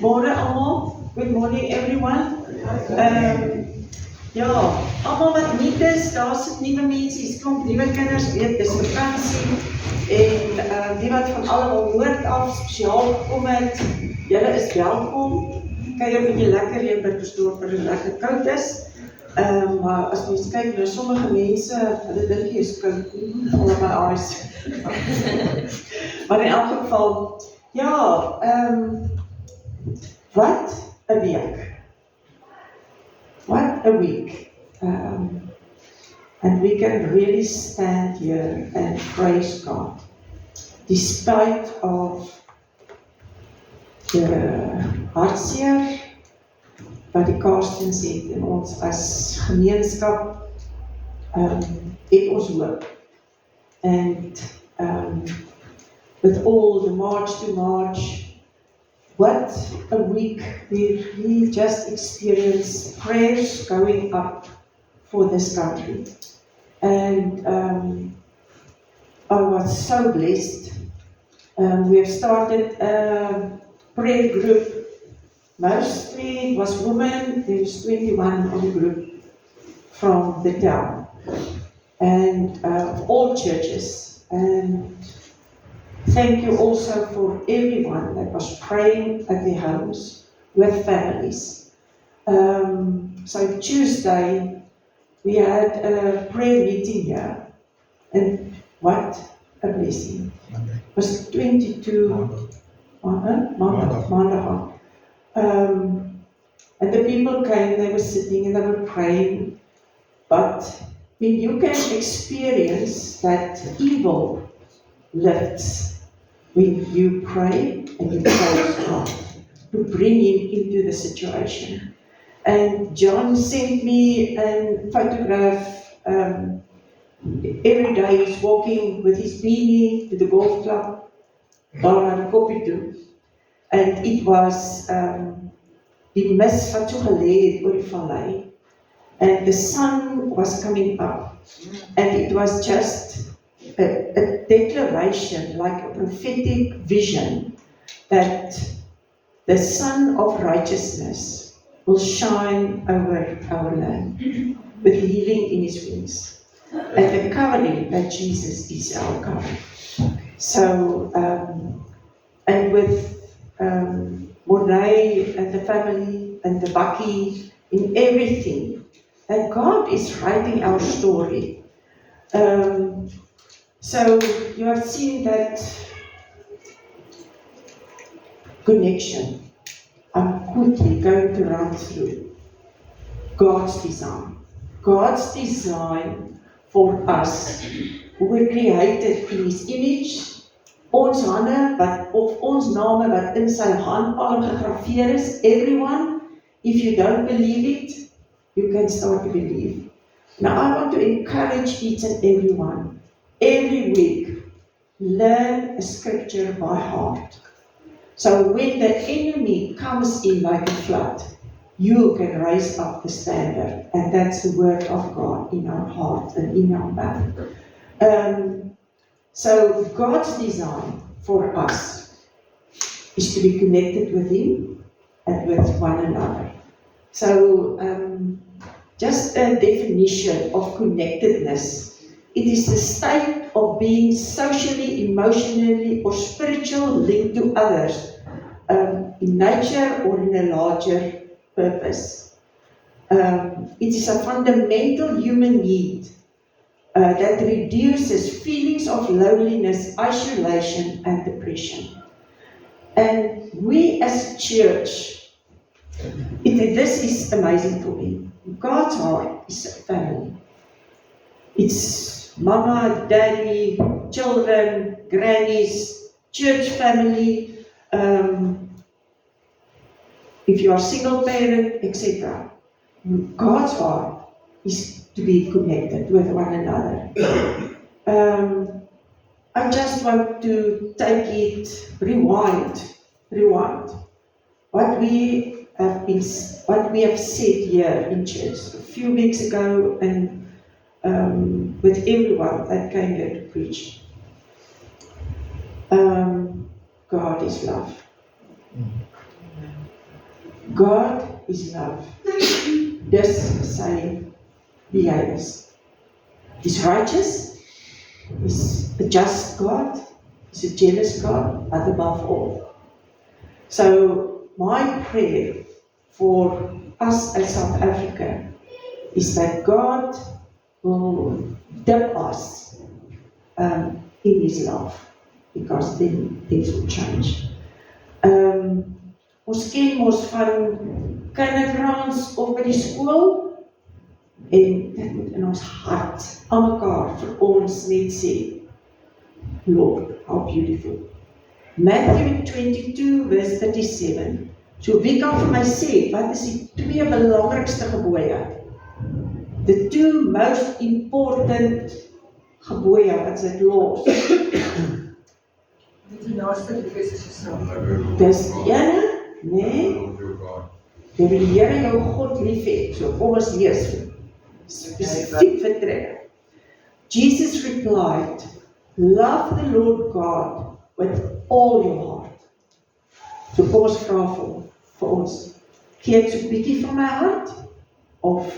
Môre almal. Good morning everyone. Ja, almal wat nuut is, daar sit nuwe mense, hier's klomp nuwe kinders, weet dis vakansie en die wat van allemaal noord af spesiaal gekom het, julle is welkom. Kyk of jy lekker hier by Pastoor vir lekker koud is. Maar as mens kyk na sommige mense, hulle dink jy is koud, all of my eyes. Maar in elk geval, ja, wat 'n week. What a week. And we can really stand here and praise God. Despite of the hartseer wat die Karstens het en ons as gemeenskap het ons hoop. And with all the march to march, what a week we just experienced prayers going up for this country. And I was so blessed. We have started a prayer group. Mostly it was women. There was 21 on the group from the town. And all churches. And thank you also for everyone that was praying at their homes with families. So Tuesday, we had a prayer meeting here, and what a blessing. It was 22 Monday. And the people came, they were sitting and they were praying, but when you can experience that evil lifts, when you pray and you praise God to bring Him into the situation. And John sent me a photograph. Every day he's walking with his beanie to the golf club, daar aan Koppie toe. And it was die mis wat so gelê het oor die vallei. And the sun was coming up. And it was just a declaration, like a prophetic vision, that the sun of righteousness will shine over our land with healing in His wings, and the covering that Jesus is our covering. So, and with Mornay and the family and the Bakkie in everything, and God is writing our story. So you have seen that connection. I'm quickly going to run through God's design. God's design for us, who were created in His image. Ons hande wat of ons name wat in sy handpalm gegraveer is. Everyone, if you don't believe it, you can start to believe. Now I want to encourage each and everyone. Every week, learn a scripture by heart. So when the enemy comes in like a flood, you can raise up the standard. And that's the word of God in our heart and in our mouth. So God's design for us is to be connected with Him and with one another. So just a definition of connectedness. It is the state of being socially, emotionally, or spiritually linked to others in nature or in a larger purpose. It is a fundamental human need that reduces feelings of loneliness, isolation, and depression. And we as a church, this is amazing for me. God's heart is a family. It's mama, daddy, children, grannies, church family, if you are single parent, etc. God's heart is to be connected with one another. I just want to take it, rewind. What we have said here in church a few weeks ago, and with everyone that came here to preach. God is love. God is love. Dis sy behaviors. He's righteous, he's a just God, he's a jealous God, but above all. So my prayer for us as South Africa is that God will dip us in his love, because then things will change. Ons ken ons van kinderkrans of by die skool, en dit moet in ons hart aan mekaar vir ons net sê, Lord, how beautiful. Matthew 22 verse 37. So wie kan vir my sê, wat is die twee belangrikste gebooie? The two most important gebooie, wat is dit laws? Die naaste lief is jouself. Dis ene, nee, jy wil die Here jou God lief hê. So kom ons lees spesifiek vertrek. Jesus replied, love the Lord God with all your heart. So kom ons vra vir ons, gee ek so 'n bietjie van my hart, of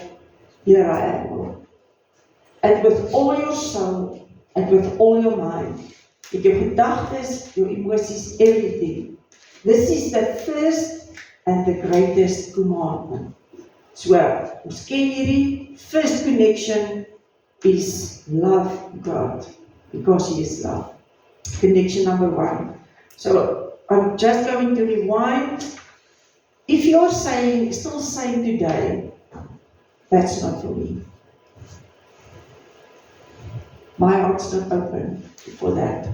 here I am, Lord. And with all your soul, and with all your mind, met jou gedagtes, jou emosies, everything. This is the first and the greatest commandment. So, ons ken hierdie, first connection is love God, because he is love. Connection number 1. So, I'm just going to rewind. If you're still saying today, that's not for me. My heart's not open for that.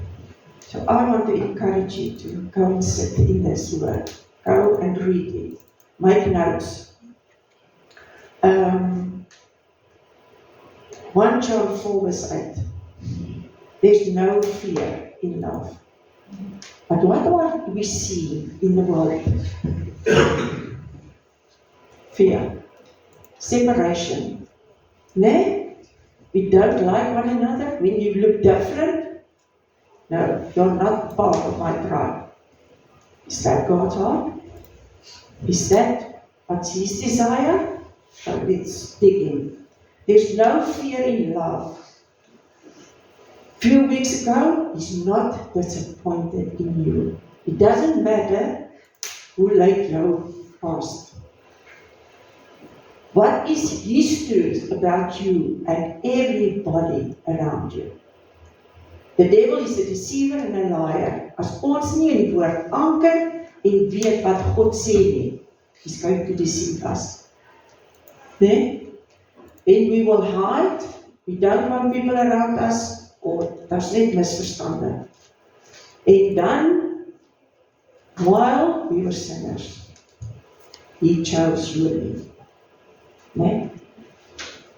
So I want to encourage you to go and sit in this word. Go and read it. Make notes. 1 John 4 verse 8. There's no fear in love. But what do we see in the world? Fear. Separation. No? We don't like one another when you look different. No, you're not part of my tribe. Is that God's heart? Is that what's his desire? So let's dig in. There's no fear in love. A few weeks ago, he's not disappointed in you. It doesn't matter who late you past. What is his truth about you and everybody around you? The devil is a deceiver and a liar. As ons nie in die woord anker en weet wat God sê nie, he's going to deceive us. Nee? And we will hide. We don't want people around us, or daar's net misverstande. En dan, while we were sinners, he chose you and me. Nee?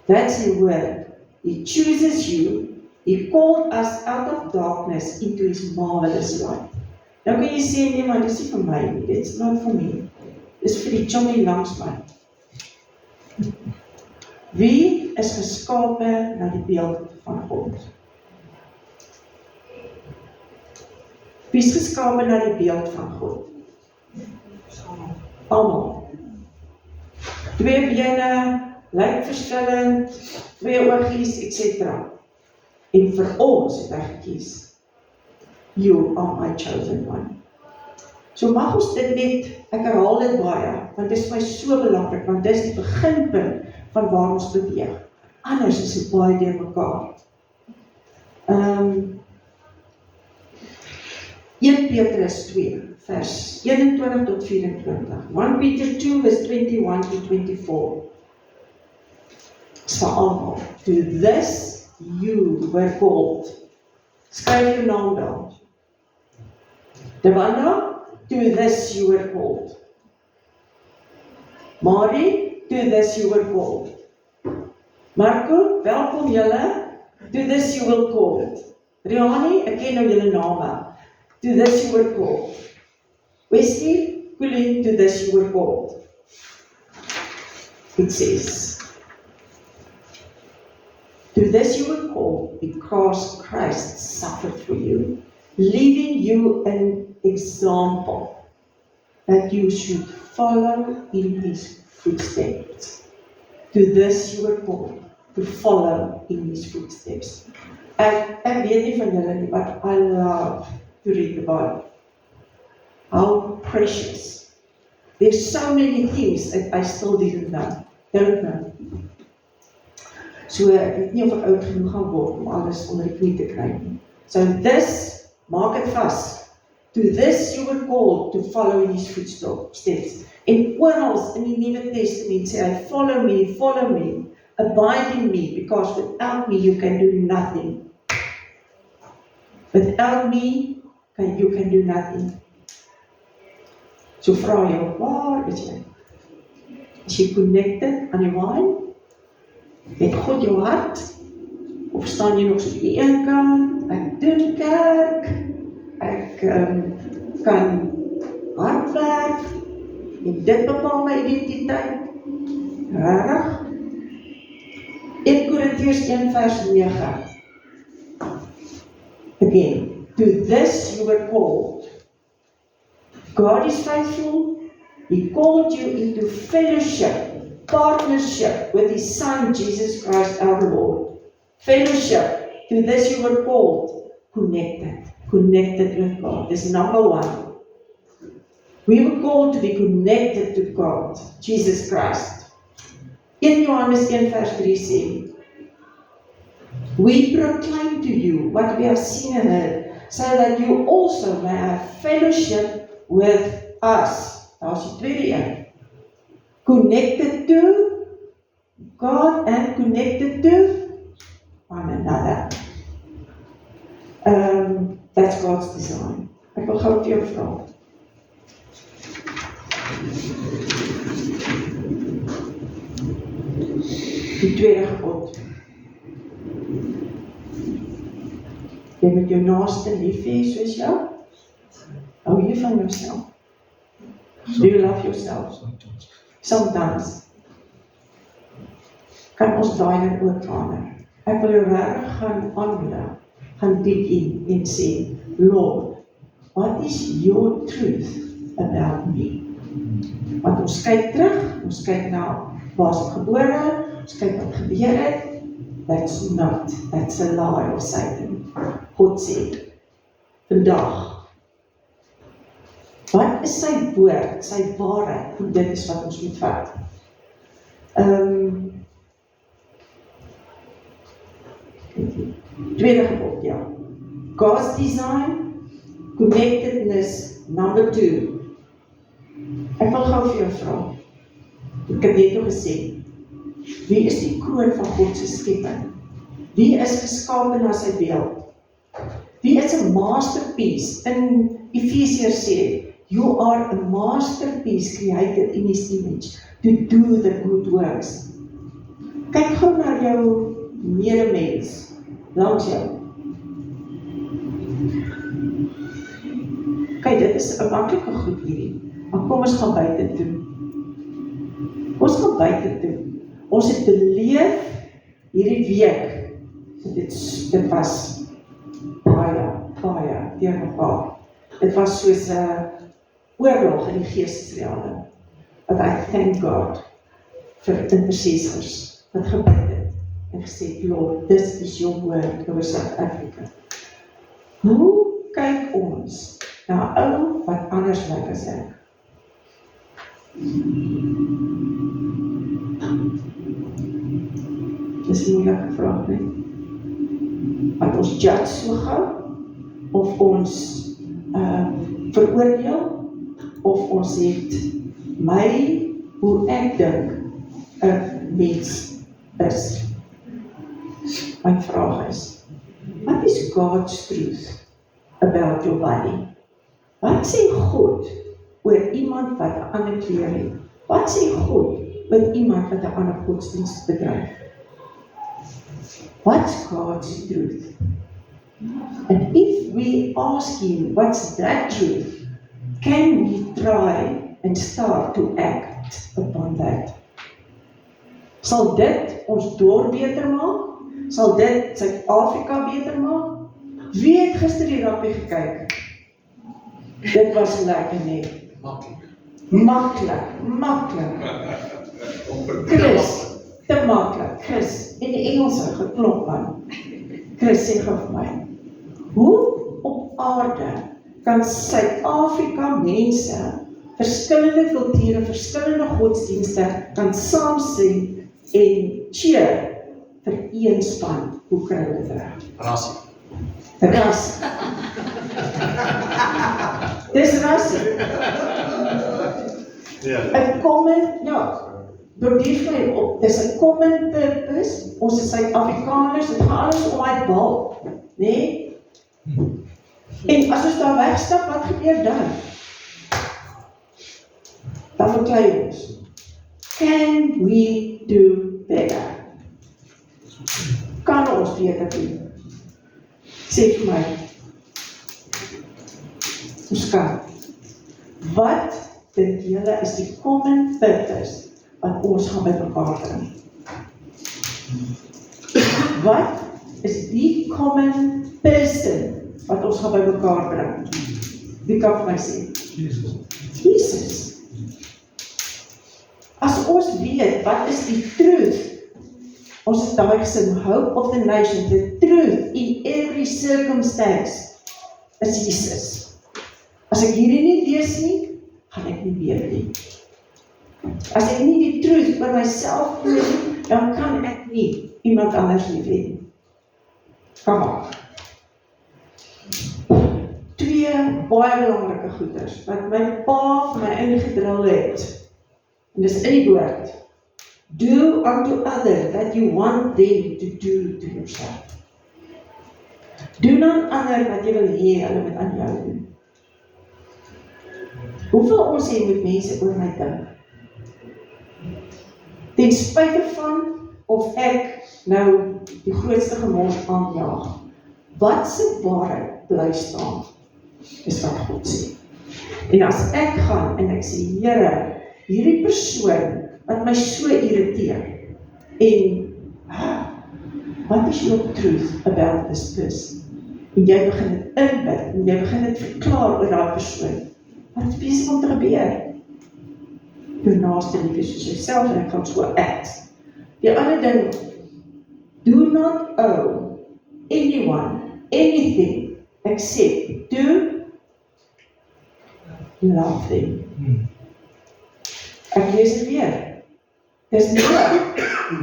That's the word. He chooses you. He called us out of darkness into his marvelous light. Nou kan jy sê, nee, maar dis nie vir my nie. It's not for me. Dis vir die chommy langs my. Wie is geskape na die beeld van God? Wie is geskape na die beeld van God? Almal. 2 bene, lyk verskillend, 2 oogies, etc. En vir ons het hy gekies. You are my chosen one. So mag ons dit net, ek herhaal dit baie, want dit is my so belangrik, want dit is die beginpunt van waar ons beweeg. Anders is dit baie deur mekaar. 1 Petrus 2, vers 21 tot 24. 1 Peter 2, vers 21 to 24. Vir almal. To this you were called. Skryf jou naam daar. Devanda, to this you were called. Marie, to this you were called. Marco, welkom julle. To this you were called. Riani, ek ken nou julle name. To this you were called. Wesley, Colleen, to this you were called. It says, to this you were called because Christ suffered for you, leaving you an example that you should follow in his footsteps. To this you were called, to follow in his footsteps. Ek weet nie van julle nie, but I love to read the Bible. How precious. There's so many things that I still don't know. So ek weet nie of ek oud genoeg gaan word om alles onder die knie te kry nie. So this, maak het vas. To this you were called to follow in his footsteps. En oral in die Nuwe Testament sê hy, follow me, abide in me, because without me you can do nothing. Without me, you can do nothing. So vra jy, waar is jy? Is jy connected aan die wine? Het God jou hart? Of staan jy nog so op die een kant? Ek doen kerk, ek kan hard werk, en dit bepaal my identiteit. Rarig? 1 Korintiërs 1 vers 9. Again, to this you were called. God is faithful. He called you into fellowship, partnership with His Son, Jesus Christ our Lord. Fellowship, to this you were called. Connected with God. This is number one. We were called to be connected to God, Jesus Christ. In Johannes 1 vers 3 sê, we proclaim to you what we have seen and heard, so that you also may have fellowship with us. Daar's die tweede een. Connected to God and connected to one another. That's God's design. Ek wil gou vir jou vra. Die tweede gebod. Jy moet jou naaste lief hê soos jou. Hou jy van jouself? Do you love yourself? Sometimes. Kan ons daai net ook verander? Ek wil jou regtig gaan aanbid, gaan diep in en sê, Lord, what is your truth about me? Want ons kyk terug, ons kyk na waar ons gebore, ons kyk wat gebeur het, that's a lie of Satan. God sê, vandag, wat is sy woord, sy waarheid, en dit is wat ons moet vat. Tweede gebod, ja. God's design, connectedness, number 2. Ek wil gou vir jou vra. Ek het net nog gesê, wie is die kroon van God se skepping? Wie is geskape na sy beeld? Wie is 'n masterpiece? In Efesiërs sê, you are a masterpiece created in His image to do the good works. Kyk gou na jou medemens langs jou. Kyk, dit is 'n maklike goed hierdie. Maar kom ons gaan buite toe. Ons gaan buite toe. Ons het beleef hierdie week. Dit was baie deur mekaar. Dit was soos 'n oorlog in die geestesrealm. But I thank God vir intercessors wat gebid het en gesê, Lord, this is your word oor South Africa. Hoe kyk ons na 'n ou wat anders lyk as ek? Dis 'n moeilike vraag, nee? Want ons judge so gou, of ons veroordeel, of ons het hoe ek dink 'n mens is. My vraag is, what is God's truth about your body? Wat sê God oor iemand wat 'n ander kleur het? Wat sê God oor iemand wat 'n ander godsdienst bedryf? What's God's truth? And if we ask Him, what's that truth? Can we try and start to act upon that? Sal dit ons dorp beter maak? Sal dit Suid-Afrika beter maak? Wie het gister die rugby gekyk? Dit was lekker, nee. Maklik. Chris, te maklik. Chris, in die Engelse geklop man. Chris sê gou vir my, hoe op aarde kan Suid-Afrika mense, verskillende kulture, verskillende godsdienste, kan saamsing en cheer vir een span? Hoe kry hulle dit reg? Rassie. Ras. Dis rassie. Ja. 'n common, bedoel my op, dis 'n common purpose, ons is Suid-Afrikaners, dit gaan alles om die bal, nee? En as ons daar wegstap, wat gebeur dan? Dan beklei ons. Can we do better? Kan ons beter doen? Sê vir my, ons kan. Wat dink julle is die common purpose wat ons gaan by mekaar bring? Wat is die common person wat ons gaan by mekaar bring? Wie kan vir my sê? Jesus. As ons weet, wat is die truth? Ons het daai gesing, hope of the nation, the truth in every circumstance is Jesus. As ek hierdie nie lees nie, gaan ek nie weet nie. As ek nie die truth oor myself glo nie, dan kan ek nie iemand anders lief hê nie. Kom op. Twee baie belangrike goeders, wat my pa vir my ingedrul het, en dis in die woord, do unto others that you want them to do to yourself. Doen aan ander wat jy wil hê hulle moet aan jou doen. Hoeveel ons sê moet mense oor my dink? Ten spyte van of ek nou die grootste gemors aanjaag, wat se waarheid bly staan, is wat God sê. En as ek gaan en ek sê, Here, hierdie persoon wat my so irriteer, en what is your truth about this person? En jy begin dit inbid, en jy begin dit verklaar oor daai persoon. Wat is besig om te gebeur? Jou naaste lief is soos jouself, en ek gaan so act. Die ander ding, do not owe anyone anything except to love them. Ek lees dit weer. Dis nie woord.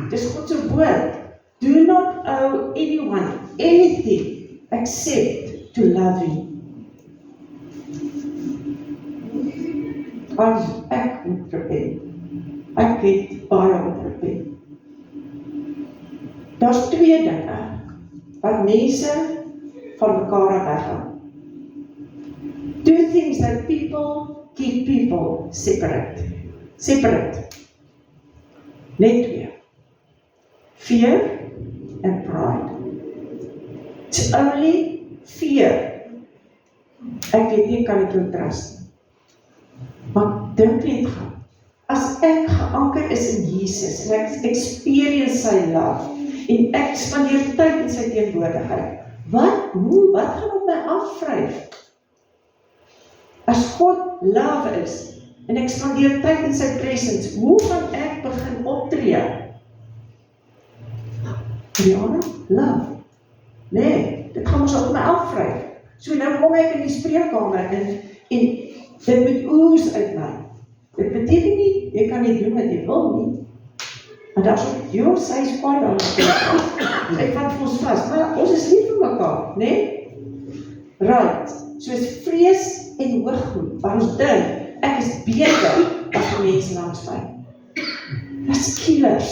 Dis God se woord. Do not owe anyone anything except to love him. As ek moet repent. Ek het baie moet repent. Daar's twee dinge wat mense van mekaar af weggaan. Two things that people keep people separate. Net twee. Fear and pride. It's only fear. Ek weet nie, kan ek jou trust nie. Maar dink net gaan. As ek geanker is in Jesus, en ek experience sy love, en ek spandeer tyd in sy teenwoordigheid, wat gaan op my afvryf? As God love is, en ek spandeer tyd in sy presence, hoe gaan ek begin optree? Rihanna, love. Nee, dit gaan ons op my afvryf. So nou kom ek in die spreekkamer, en dit moet oes uit my. Dit beteken nie, jy kan nie doen wat jy wil nie. Maar daar is ook, sy is kwaad aan ons. Ek vat vir ons vast, maar ons is nie vir mekaar, nee? Right, soos vrees en hoogmoed, waar ons dink, ek is beter as die mense langs my. Dit is killers.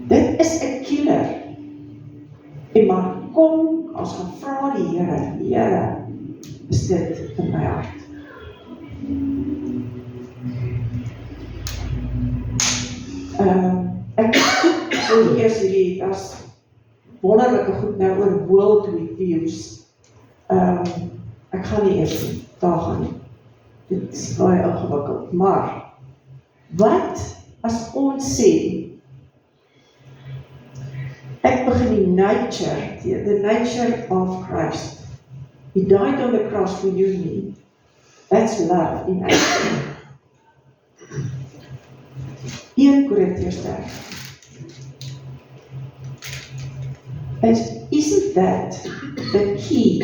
Dit is 'n killer. En maar kom, as gaan vra die Here, is dit in my hart. Ek wil eers hierdie, as wonderlike goed nou oor world reviews. Ek gaan nie eers nie, daar gaan nie. Dit is baie ingewikkeld, maar wat as ons sê, ek begin the nature of Christ. He died on the cross for you and me. That's love in action. 1 Korintiërs 13. Isn't that the key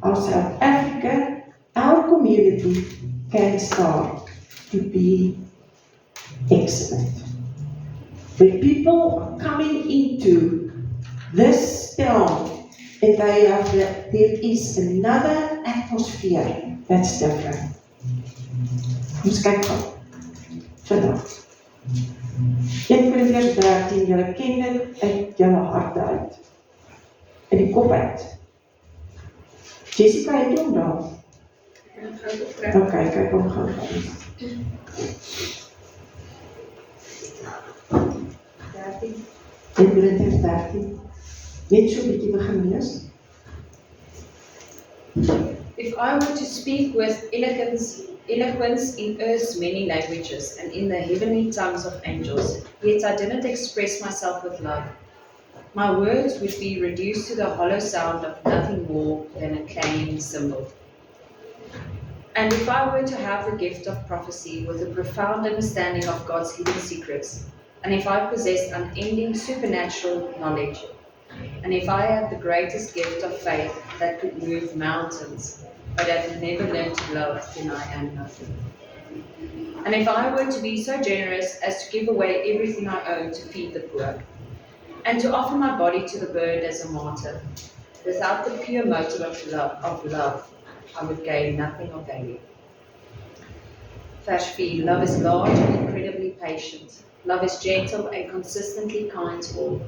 of South Africa? Our community can start to be excellent. When people are coming into this town, and there is another atmosphere that's different. Ons kyk gou. Vandag. 1 Korintiërs 13, julle ken dit uit julle harte uit. In die kop uit. Jessica, het hom daar? Ok, kyk hom gou. 1 Korintiërs 13. Net so 'n bietjie begin lees. If I were to speak with eloquence in earth's many languages and in the heavenly tongues of angels, yet I didn't express myself with love, my words would be reduced to the hollow sound of nothing more than a clanging cymbal. And if I were to have the gift of prophecy with a profound understanding of God's hidden secrets, and if I possessed unending supernatural knowledge, and if I had the greatest gift of faith that could move mountains, but have never learned to love, then I am nothing. And if I were to be so generous as to give away everything I own to feed the poor, and to offer my body to the bird as a martyr, without the pure motive of love, I would gain nothing of value. Verse 4, love is large and incredibly patient. Love is gentle and consistently kind to all.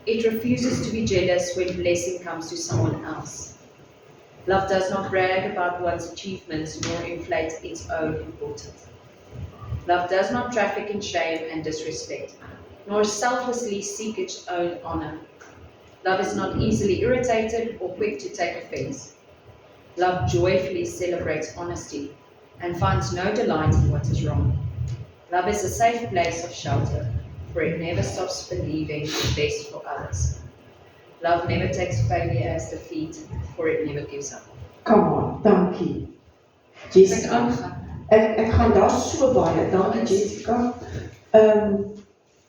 It refuses to be jealous when blessing comes to someone else. Love does not brag about one's achievements nor inflate its own importance. Love does not traffic in shame and disrespect, nor selflessly seek its own honor. Love is not easily irritated or quick to take offense. Love joyfully celebrates honesty and finds no delight in what is wrong. Love is a safe place of shelter, for it never stops believing the best for others. Love never takes failure as defeat, for it never gives up. Come on, dankie. Jessica. Ek gaan daar so baie, dankie Jessica.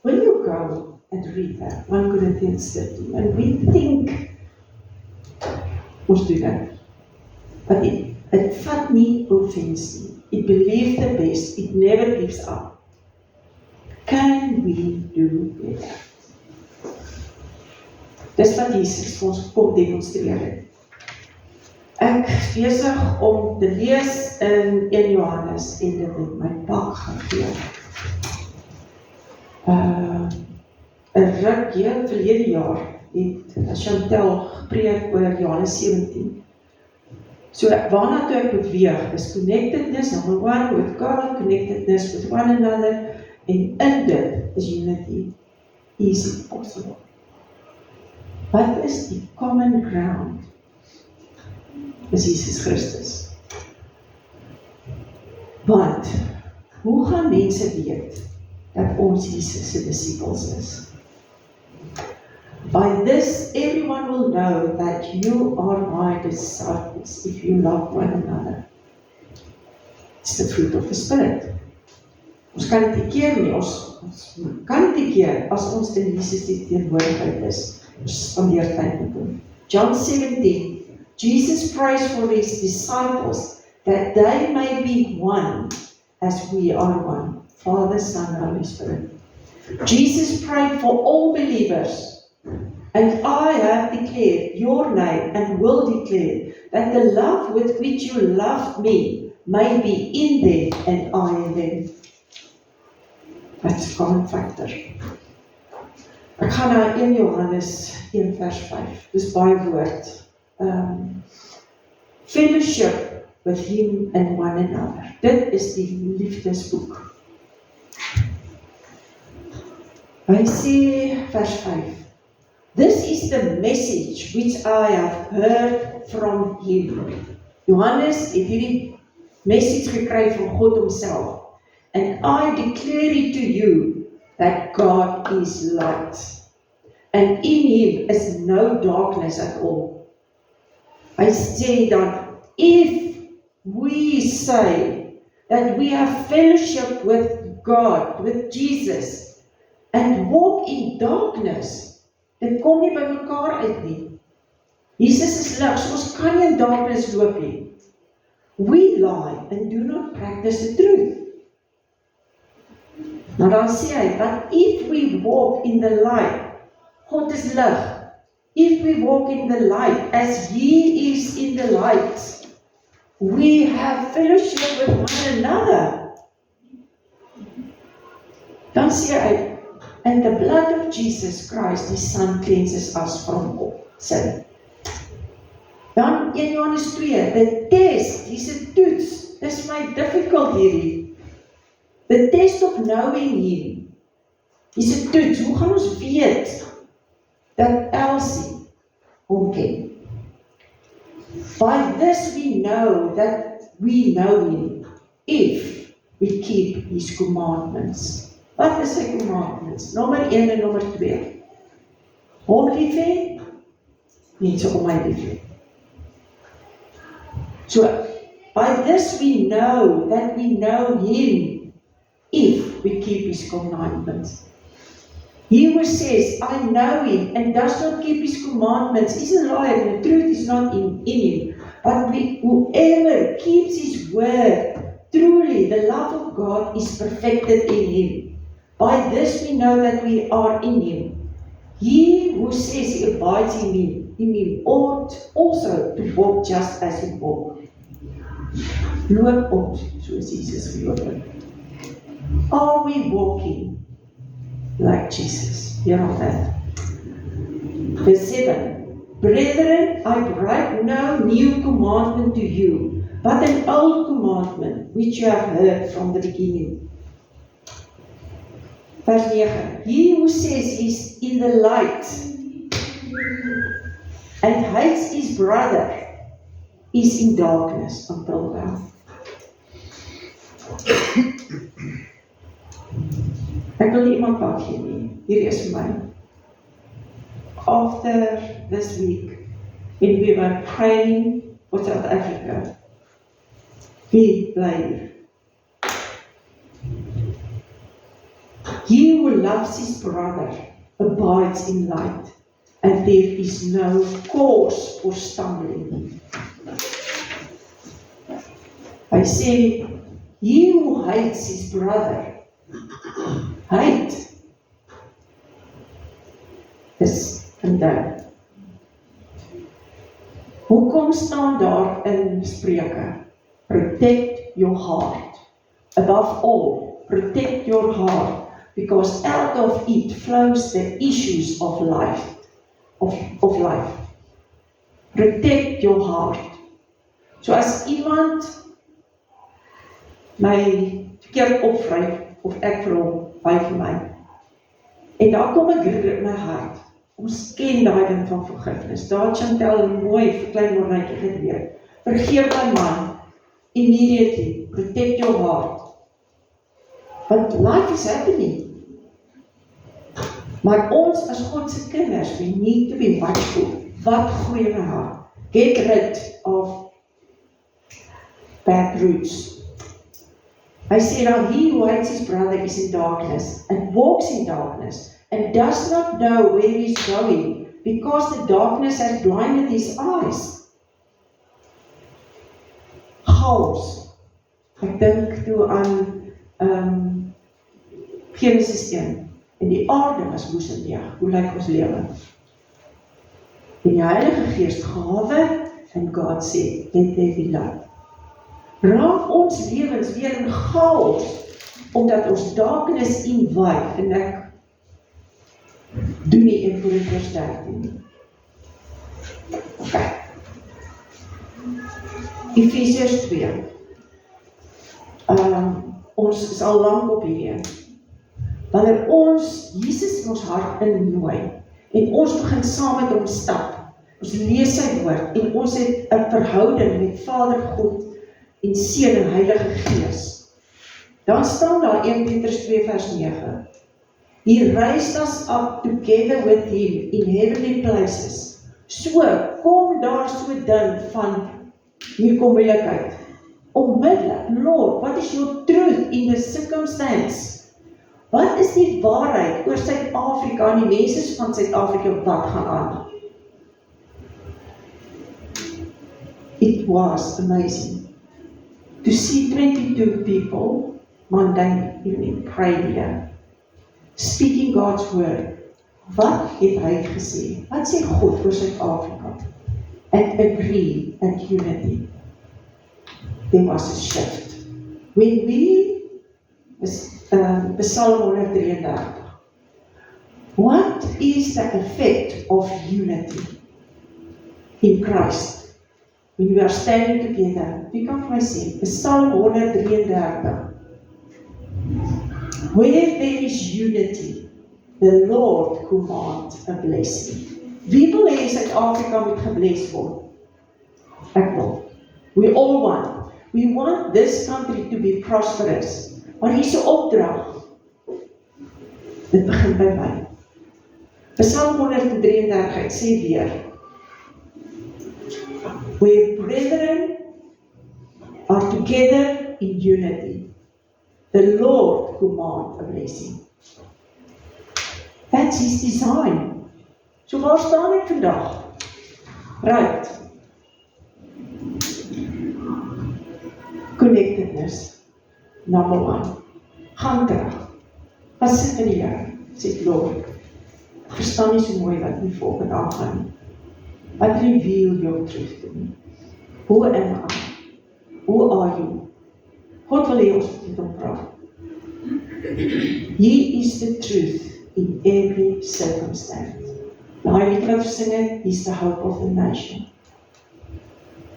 When you go and read that, 1 Corinthians 13, and we think, ons doen dit, but it vat nie offense nie. It believes the best, it never gives up. Can we do better? Dis wat Jesus vir ons kom demonstreer het. Ek besig om te lees in 1 Johannes en dit het my pak gegee. 'n ruk verlede jaar het Chantel gepreek oor Johannes 17. So waarna toe ek beweeg is connectedness, number 1 with God, connectedness with one another, en in dit is unity easy possible. Wat is die common ground? Is Jesus Christus. Want, hoe gaan mense weet dat ons Jesus se disippels is? By this, everyone will know that you are my disciples if you love one another. It's the fruit of the Spirit. Ons kan dit nie keer nie, ons kan dit nie keer as ons in Jesus die teenwoordigheid is. Ons spandeer tyd met hom. John 17, Jesus prays for his disciples that they may be one as we are one, Father, Son, Holy Spirit. Jesus prayed for all believers, and I have declared your name and will declare that the love with which you loved me may be in them and I in them. That's a common factor. Ek gaan na 1 Johannes 1 vers 5. Dis baie woord. Fellowship with him and one another. Dit is die liefdesboek. Hy sê vers 5. This is the message which I have heard from him. Johannes het hierdie message gekry van God homself. And I declare it to you that God is light, and in him is no darkness at all. Hy sê dan, if we say that we have fellowship with God, with Jesus, and walk in darkness, dit kom nie by mekaar uit nie. Jesus is lig, so ons kan nie in darkness loop nie. We lie and do not practice the truth. Maar dan sê hy, but if we walk in the light, God is lig, if we walk in the light as He is in the light, we have fellowship with one another. Dan sê hy, and the blood of Jesus Christ, His Son, cleanses us from all sin. Dan 1 Johannes 2, the test, dis 'n toets, dis my difficult hierdie. The test of knowing Him, dis 'n toets, hoe gaan ons weet dat Elsie hom ken? By this we know that we know Him, if we keep His commandments. Wat is sy commandments? Nommer 1 en nommer 2. Hom lief hê, mense om my lief hê. So, by this we know that we know Him, if we keep His commandments. He who says, I know Him, and does not keep His commandments, is a liar, and the truth is not in Him. But whoever keeps His word, truly the love of God is perfected in Him. By this we know that we are in Him. He who says he abides in Him ought also to walk just as He walked. Loop ons soos Jesus geloop het. Are we walking like Jesus? Here on earth. Verse 7. Brethren, I write no new commandment to you, but an old commandment which you have heard from the beginning. Verse 9. He who says he's in the light and hates his brother is in darkness until now. Ek wil nie iemand wat gee nie. Hier is my. After this week, when we were praying for South Africa, we bly. He who loves his brother abides in light, and there is no cause for stumbling. Hy sê, he who hates his brother, hate, is vandag. Hoekom staan daar in Spreuke? Protect your heart. Above all, protect your heart, because out of it flows the issues of life. Of life. Protect your heart. So as iemand my verkeerd opvryf, of ek vir hom, by vir my, en daar kom ek in my hart, ons ken daai ding van vergifnis, daar Chantel mooi vir klein Mornetjie geweer, vergeef my man, immediately, protect your heart, want life is happening, maar ons as Godse kinders, we need to be watchful, wat gooi in my hart, get rid of bad roots. Hy sê nou, he who hates his brother is in darkness, and walks in darkness, and does not know where he is going, because the darkness has blinded his eyes. Chaos. Ek dink toe aan Genesis 1, en die aarde was woes en leeg, hoe lyk ons lewe? En die Heilige Gees gawe, en God sê, let there be light. Raak ons lewens weer in chaos, omdat ons darkness inwyk, en ek doen nie 1 Korintiërs 13 nie. Okay. Efesiërs 2. Ons is al lang op hierdie. Wanneer ons Jesus in ons hart innooi, en ons begin saam met hom stap, ons lees sy woord, en ons het 'n verhouding met Vader God, en Seun en Heilige Gees. Dan staan daar 1 Petrus 2 vers 9. He raised us up together with Him in heavenly places. So, kom daar so ding van, hier kom moeilikheid. onmiddellik, Lord, what is your truth in this circumstance? Wat is die waarheid oor Suid-Afrika en die mense van Suid-Afrika wat gaan aan? It was amazing to see 22 people, Monday evening, pray here, speaking God's word. Wat het hy gesê? Wat sê God oor Suid-Afrika? And agree and unity. There was a shift. When we, Psalm 133, what is the effect of unity in Christ? When we are standing together, wie kan vir my sê, Psalm 133, where there is unity, the Lord commands a blessing. Wie wil hê Suid-Afrika moet gebless word? Ek wil. We all want. We want this country to be prosperous. Maar hier is 'n opdrag. Dit begin by my. Psalm 133 sê weer, where brethren are together in unity, the Lord commands a blessing. That's his design. So waar staan ek vandag? Right. Connectedness. Number 1. Gaan terug. Gaan sit in die Here, sê Lord. Ek verstaan nie so mooi wat nie volgende aangaan nie. What reveal your truth to me? Who am I? Who are you? God wil hê ons moet hom praat. He is the truth in every circumstance. Now I lied wat sing het, he's the hope of the nation.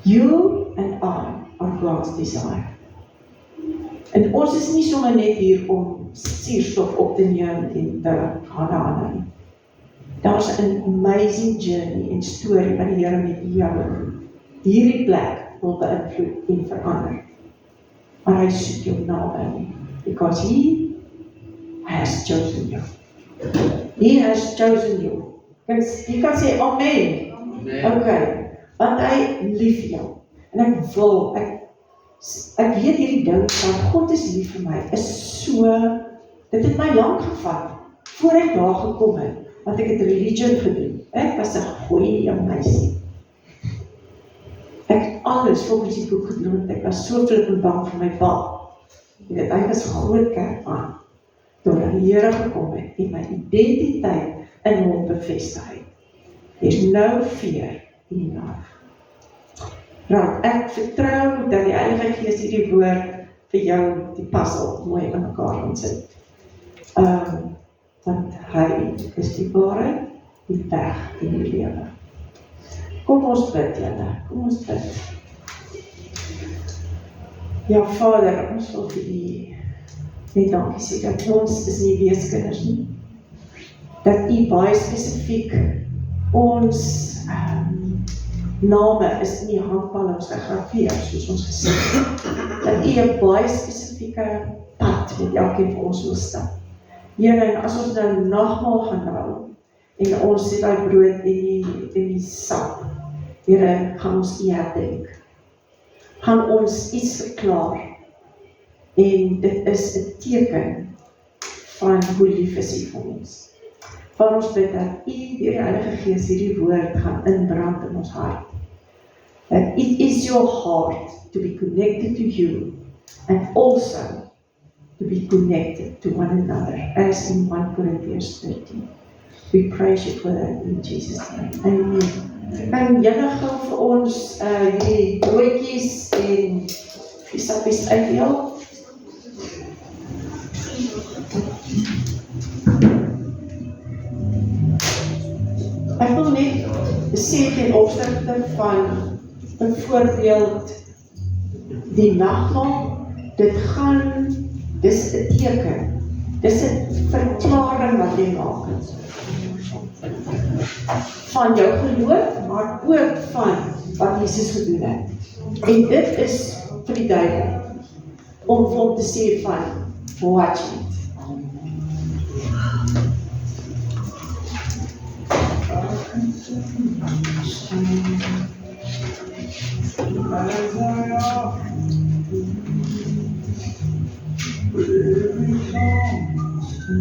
You and I are God's desire. En ons is nie sommer net hier om suurstof op te neem en te gaan nie. Daar's 'n amazing journey en storie wat die Here met jou hierdie plek wil beïnvloed en verander. Maar hy soek jou naby, because he has chosen you. He has chosen you. Jy kan sê amen. Okay, want hy lief vir jou. En ek wil, ek weet hierdie ding van God is lief vir my, is so, dit het my lank gevat, voor ek daar gekom het, want ek het religion gedoen. Ek was 'n goeie jong meisie. Ek het alles volgens die boek gedoen, want ek was so flippend bang vir my pa. Jy weet, hy was 'n groot kerkman, totdat die Here gekom het, en my identiteit in hom bevestig het. There's no fear in love. Right, ek vertrou dat die Heilige Gees hierdie woord vir jou die puzzle mooi in mekaar gaan sit. Want hy is die waarheid, die weg en die lewe. Kom ons bid, julle. Kom ons bid. Ja, Vader, ons wil vir U net dankie sê dat ons is nie weeskinders nie. Dat U baie spesifiek ons name is in die handpalms gegraveer, soos ons gesê het. Dat U 'n baie spesifieke pad met elkeen van ons wil stap. Here, en as ons nou nagmaal gaan hou, en ons sit daai brood en die sap, Here, gaan ons U herdenk. Gaan ons iets verklaar, en dit is 'n teken van hoe lief is U vir ons. Van ons bid dat U, deur die Heilige Gees, hierdie woord gaan inbrand in ons hart. That it is your heart to be connected to you, and also to be connected to one another, as in 1 Corinthians 13. We praise you for that in Jesus' name. Amen. Kan julle gou vir ons hierdie broodjies en visappies uitdeel? Ek wil net sê ten opsigte van byvoorbeeld die nagmaal, dis 'n teken, dis 'n verklaring wat jy maak van jou geloof, maar ook van wat Jesus gedoen het. En dit is vir die duiwel om vir hom te sê van watch it. Wil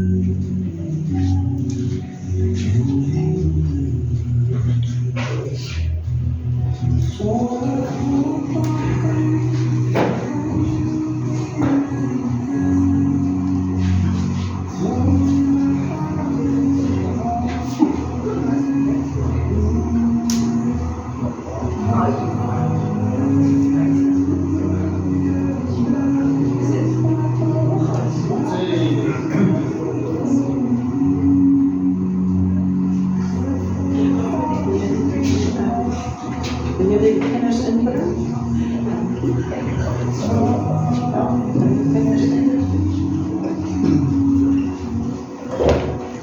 jy die kinders inbring?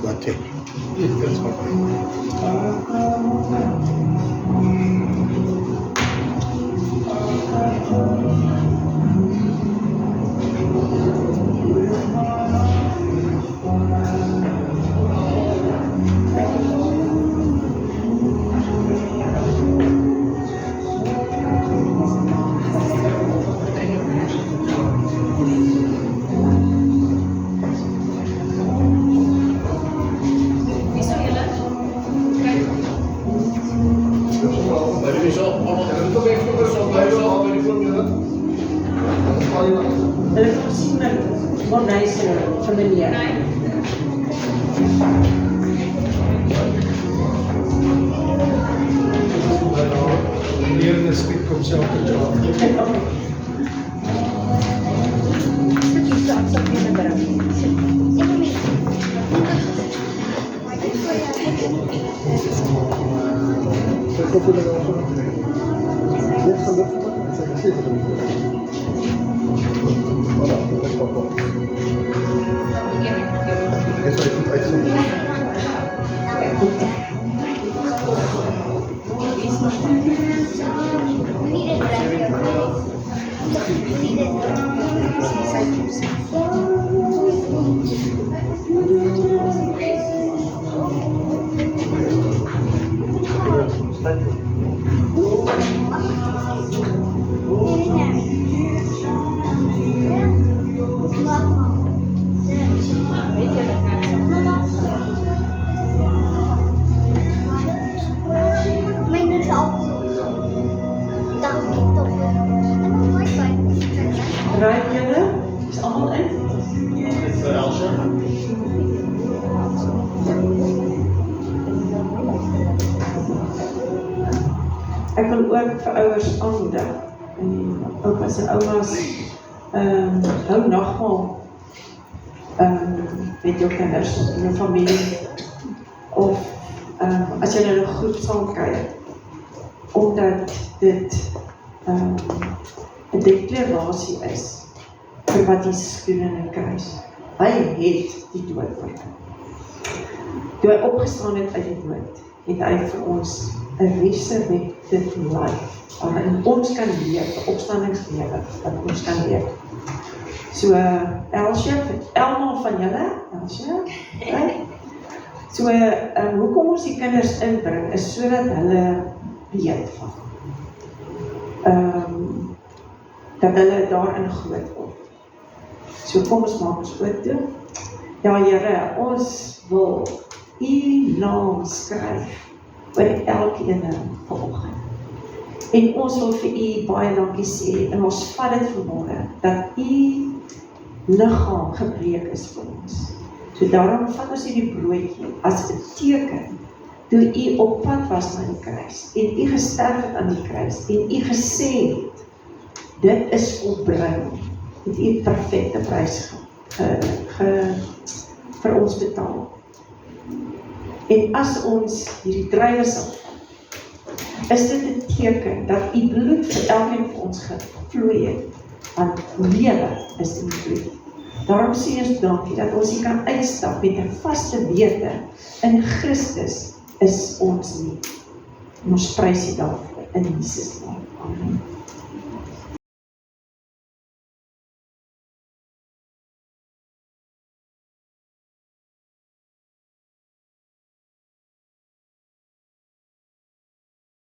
Wat het? Wie sou julle? Kyk. Hulle het gesien met Monijs van meneer. Nee. Leerende spiek kom self te jaar. Sy kop hulle daar so. Dit gaan dit. Sy gesê het dit. Voilà, dit is papa. Dit is goed uitsien. Raai julle? Is allemaal in? Ek wil ook vir ouers aanmoedig. En oupas en oumas hou nagmaal met jou kinders in jou familie of as jy in 'n groep saam kyk, omdat dit 'n deklarasie is vir wat Jesus doen in die kruis. Hy het die dood oorwin. Toe hy opgestaan het uit die dood, het hy vir ons 'n resurrected life, waarin ons kan leef, 'n opstandingslewe wat ons kan leef. So, Elsje, almal van julle, Elsje, right? So, hoekom ons die kinders inbring, is sodat hulle weet van. Dat hulle daarin groot word. So kom ons maak ons oop toe. Ja Here, ons wil U naam skryf oor elkeen vanoggend. En ons wil vir U baie dankie sê, en ons vat dit vanmôre, dat U liggaam gebreek is vir ons. So daarom vat ons hierdie broodjie as 'n teken, toe U op pad was na die kruis, en U gesterf het aan die kruis, en U gesê het, dit is volbring, het U perfekte prys vir ons betaal. En as ons hierdie druiwe sal vat, is dit 'n teken dat U bloed vir elkeen van ons gevloei het, want lewe is in die bloed. Daarom sê ons dankie dat ons hier kan uitstap met 'n vaste wete, in Christus is ons nie. En ons prys U daarvoor in Jesus naam. Amen.